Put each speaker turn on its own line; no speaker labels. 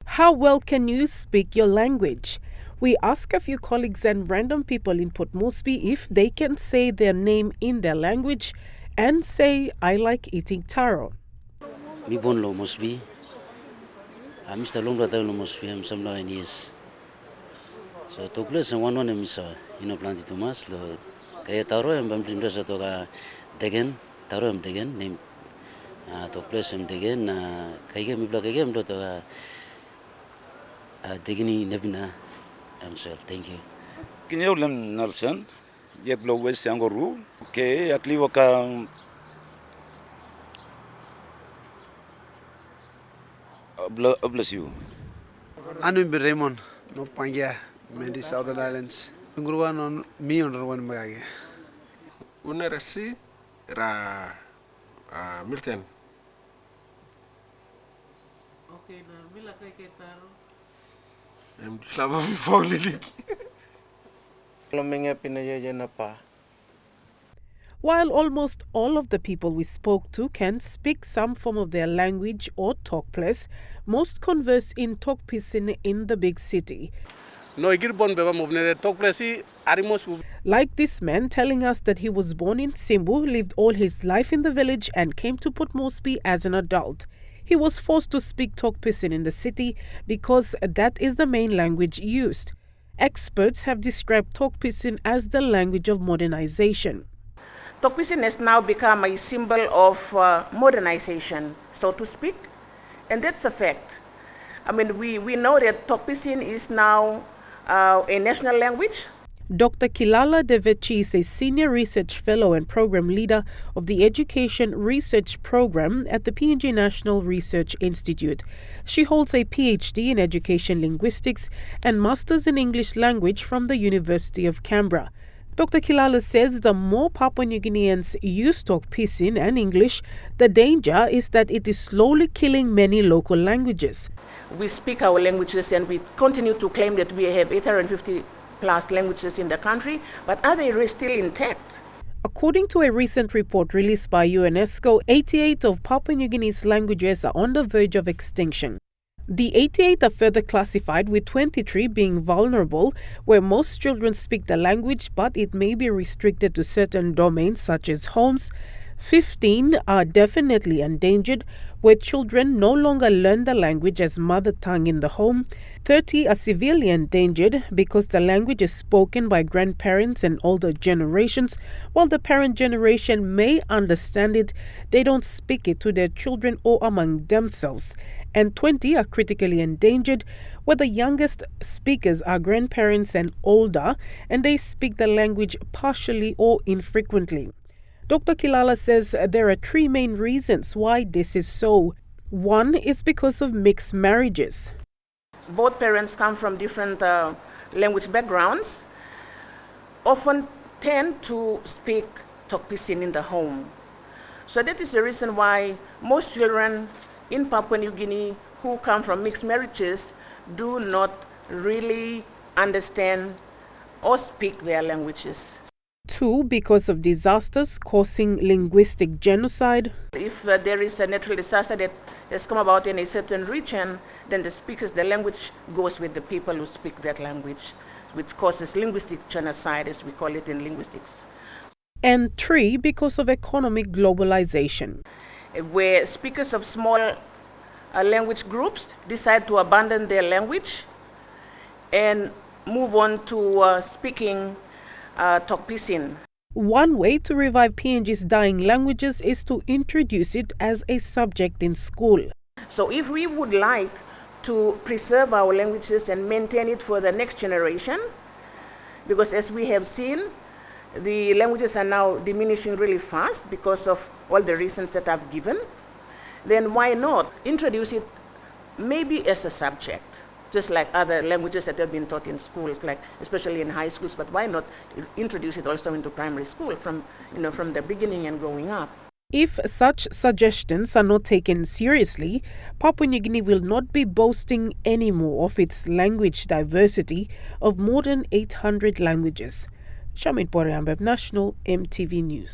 How well can you speak your language? We ask a few colleagues and random people in Port Moresby if they can say their name in their language and say, I like eating taro.
Mi bon lo Moresby. Mr. Long Brother lo Moresby, I'm some 9 years. So to place and one misa, planti Thomas, lo kaya taro and bam sa to ka degen, taro am degen, name to place am degen, kaya mi block again to degeni nebina. I'm sorry, thank you.
Kinyaulam Nelson, yet blow west Yangoru, okay, at Liwaka bless you.
Anu Raymond, no Panga, many Southern Islands. Nguruan on me on one bag.
Unerasi ra Milton.
Okay, na bila kay taro.
Slava Folili.
While almost all of the people we spoke to can speak some form of their language or Tok Pisin, most converse in Tok Pisin in the big city. Like this man telling us that he was born in Simbu, lived all his life in the village and came to Port Moresby as an adult. He was forced to speak Tok Pisin in the city because that is the main language used. Experts have described Tok Pisin as the language of modernization.
Tok Pisin has now become a symbol of modernization, so to speak, and that's a fact. I mean, we know that Tok Pisin is now a national language.
Dr. Kilala Devechi is a senior research fellow and program leader of the Education Research Program at the PNG National Research Institute. She holds a PhD in Education Linguistics and Masters in English Language from the University of Canberra. Dr. Kilala says the more Papua New Guineans use Tok Pisin and English, the danger is that it is slowly killing many local languages.
We speak our languages and we continue to claim that we have 850 plus languages in the country, but are they still intact?
According to a recent report released by UNESCO, 88 of Papua New Guinea's languages are on the verge of extinction. The 88 are further classified, with 23 being vulnerable, where most children speak the language, but it may be restricted to certain domains such as homes. 15 are definitely endangered, where children no longer learn the language as mother tongue in the home. 30 are severely endangered because the language is spoken by grandparents and older generations. While the parent generation may understand it, they don't speak it to their children or among themselves. And 20 are critically endangered, where the youngest speakers are grandparents and older, and they speak the language partially or infrequently. Dr. Kilala says there are three main reasons why this is so. One is because of mixed marriages.
Both parents come from different language backgrounds, often tend to speak Tok Pisin in the home. So that is the reason why most children in Papua New Guinea who come from mixed marriages do not really understand or speak their languages.
Two, because of disasters causing linguistic genocide.
If there is a natural disaster that has come about in a certain region, then the language goes with the people who speak that language, which causes linguistic genocide, as we call it in linguistics.
And three, because of economic globalization,
where speakers of small language groups decide to abandon their language and move on to speaking Tok Pisin.
One way to revive PNG's dying languages is to introduce it as a subject in school.
So if we would like to preserve our languages and maintain it for the next generation, because as we have seen, the languages are now diminishing really fast because of all the reasons that I've given, then why not introduce it maybe as a subject, just like other languages that have been taught in schools, like especially in high schools, but why not introduce it also into primary school from the beginning and growing up?
If such suggestions are not taken seriously, Papua New Guinea will not be boasting anymore of its language diversity of more than 800 languages. Shamin Poreambeb, National EMTV News.